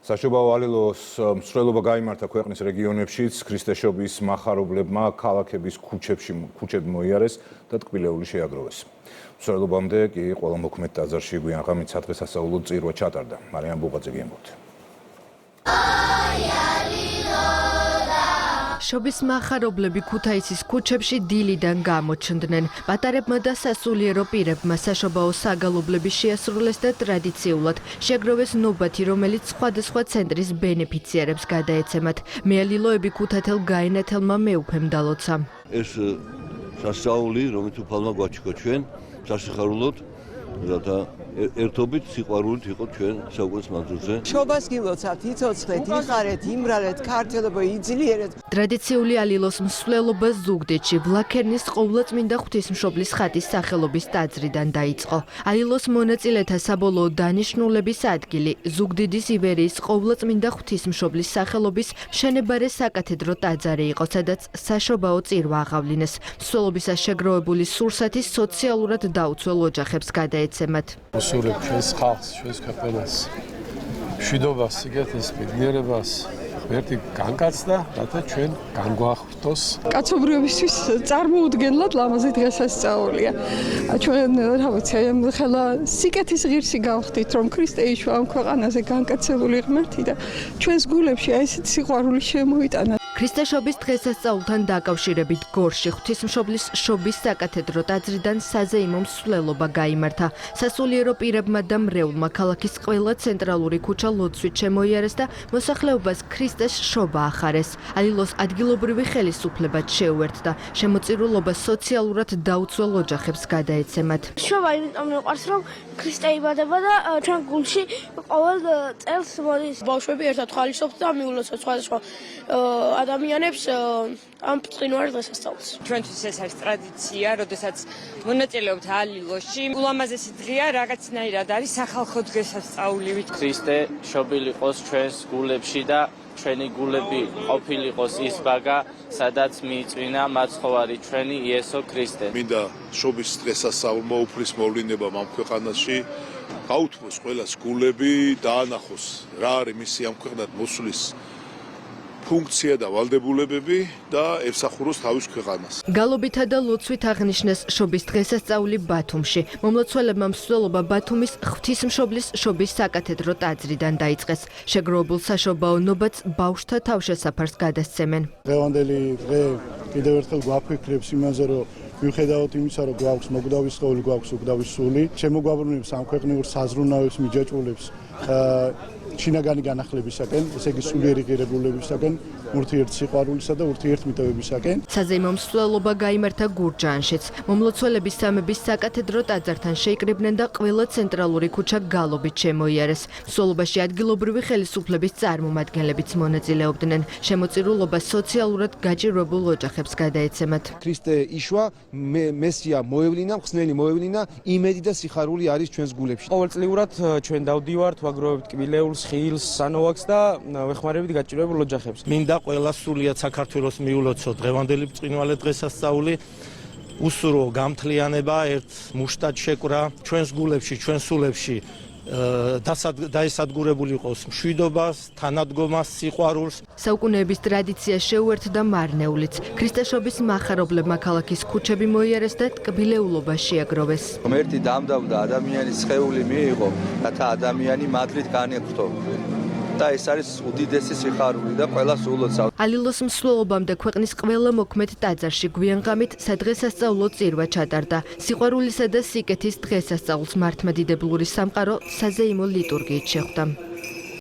საშობაო ალილოს მსვლელობა გაიმართა ქვეყნის რეგიონებშიც, ქრისტეშობის მახარებლებმა ქალაქების ქუჩები მოიარეს და ტკბილეული შეაგროვეს. მსვლელობამდე კი ყველა მოქმედ ტაძარში გვიანღამით სადღესასწაულო წირვა ჩატარდა. მარიამ ბუღაძე გიამბობთ. შობის მახარებლები ქუთაისის ქუჩებში დილიდან გამოჩნდნენ. პატარებმა და სასულიერო პირებმა საშობაო საგალობლები შეასრულეს და ტრადიციულად შეაგროვეს ნობათი, რომელიც სხვადასხვა ცენტრის ბენეფიციარებს გადაეცემათ. მეალილოები ქუთათელ გაენათელმა მეუფემ დალოცა. ეს სასწაული, რომელიც უფალმა გვაჩქო ჩვენ, სასიხარულოდ, რათა ერთობით სიყვარულით იყო ჩვენ საუკუნის მანძილზე. შობას გილოცავთ, იცოცხლეთ, იხარეთ, იმრალეთ, ქართველობა იძლიერეთ. ტრადიციული ალილოს მსვლელობა ზუგდიდში ვლაქერნის ყოვლადწმინდა ღვთისმშობლის ხატის სახელობის ტაძრიდან დაიწყო. ალილოს მონაწილეთა საბოლოო დანიშნულების ადგილი ზუგდიდის ივერიის ყოვლადწმინდა ღვთისმშობლის სახელობის მშენებარე საკათედრო ტაძარი იყო, სადაც საშობაო წირვა აღავლინეს. მსვლელობისას შეგროვებული სურსათი სოციალურად დაუცველ ოჯახებს გადაეცემათ. უსურებ ჩვენს ხალხს, ჩვენს ქვეყანას, მშვიდობას, სიგეთის, მეგნიერებას, ღმერთი განკაცდა, რათა ჩვენ განგვახვდოს. კაცობრიობისთვის წარმოუდგენლად ლამაზი დღესასწაულია. ჩვენ რა ვიცი, ხელა სიკეთის ღირსი გავხდით, რომ ქრისტე იშვა ამ ქვეყანაზე განკაცებული ღმერთი და ჩვენს გულებში აი ესეთი სიყვარული შემოიტანა. ქრისტეშობის დღესასწაულთან დაკავშირებით გორში ღვთისმშობლის შობის საკათედრო ტაძრიდან საზეიმო მსვლელობა გაიმართა. სასულიერო პირებმა და მრევლმა ქალაქის ყველა ცენტრალური ქუჩა ლოცვით შემოიარეს და მოსახლეობას ქრისტეს შობა ახარეს. ალილოს ადგილობრივი ხელისუფლებაც შეუერთდა. შემოწირულობა სოციალურად დაუცველ ოჯახებს გადაეცემათ. შობა იმიტომ მიყვარს, რომ ქრისტე იბადება და ჩვენ გულში ყოველ წელს მოდის. ბავშვები ერთად ხალისობთ და მიულოცოთ სხვადასხვა ადამიანებს ამ წინვარ დღესასწაულს. ჩვენთვის ეს არის ტრადიცია, როდესაც მონაწილეობთ ალილოში. ულამაზესი დღეა, რაღაცნაირად არის სახალხო დღესასწაული. ქრისტე შობილი იყოს ჩვენს გულებში და ჩვენი გულები ყოფილიყოს ის ბაგა, სადაც მიიწვინა მაცხოვარი ჩვენი იესო ქრისტე. მინდა შობის დღესასწაულმა უფლის მოვლინება ამ ქვეყანაში გაუთმოს ყველას გულები, დაანახოს რა არის მისი ამ ქვეყნად მოსვლის ფუნქცია და ვალდებულებები და ემსახუროს თავის ქვეყანას. გალობითა და ლოცვით აღნიშნეს შობის დღესასწაული ბათუმში. მომლოცველებმა მსვლელობა ბათუმის ღვთისმშობლის შობის საკათედრო ტაძრიდან დაიწყეს. შეგროვებულ საშობაო ნობათს ბავშვთა თავშესაფარს გადასცემენ. დღევანდელი დღე კიდევ ერთხელ გვაფიქრებს იმაზე, რომ მიუხედავად იმისა, რომ გვაქვს მოგდავის სხეული, გვაქვს უგდავის სული, შემოგვაბრუნებს ამ ქვეყნიურ საზრუნავებს, მიჯაჭვულებს შინაგანი განახლებისაკენ, ესე იგი სულიერი ღირებულებისაკენ, ურთიერთ სიყვარულისა და ურთიერთმიტევებისაკენ. საზეიმო მსვლელობა გაიმართა გურჯაანშიც. მომლოცველების სამების საკათედრო ტაძართან შეიკრიბნენ და ყველა ცენტრალური ქუჩა გალობით შემოიარეს. მსვლელობაში ადგილობრივი ხელისუფლების წარმომადგენლებიც მონაწილეობდნენ. შემოწირულობა სოციალურად გაჭირვებულ ოჯახებს გადაეცემათ. ქრისტე იშვა, მესია მოევლინა, მხსნელი მოევლინა, იმედი და სიხარული არის ჩვენს გულებში. ყოველწლიურად ჩვენ დავდივართ, ვაგროვებთ კბილეულს, ხილს, სანოვაკს და ვეხმარებით გაჭირვებულ ოჯახებს. მინდა ყველა სულიად საქართველოს მიულოცო დღევანდელი ბრწყინვალე დღესასწაული, უსურო გამთლიანება, ერთ მუშტად შეკვრა, ჩვენს გულებში, ჩვენს სულებში დაესადგურებული იყოს მშვიდობას, თანადგომას, სიყვარულს. საუკუნეების ტრადიცია შეუერთდა მარნეულიც. ქრისტეშობის მახარებლებმა ქალაქის ქუჩები მოიარეს და ტკბილეულობა შეაგროვეს. ღმერთი დამდავდა ადამიანის სხეული მიიღო, რათა ადამიანი მადლით განევრთო. და ეს არის უდიდესი სიხარული და ყველას ულოცავ. ალილოს მსვლელობამდე ქვეყნის ყველა მოქმედ ტაძარში გვიანღამით სადღესასწაულო წირვა ჩატარდა. სიყვარულისა და სიკეთის დღესასწაულს მართლმადიდებლური სამყარო საზეიმო ლიტურგიით შეხვდა.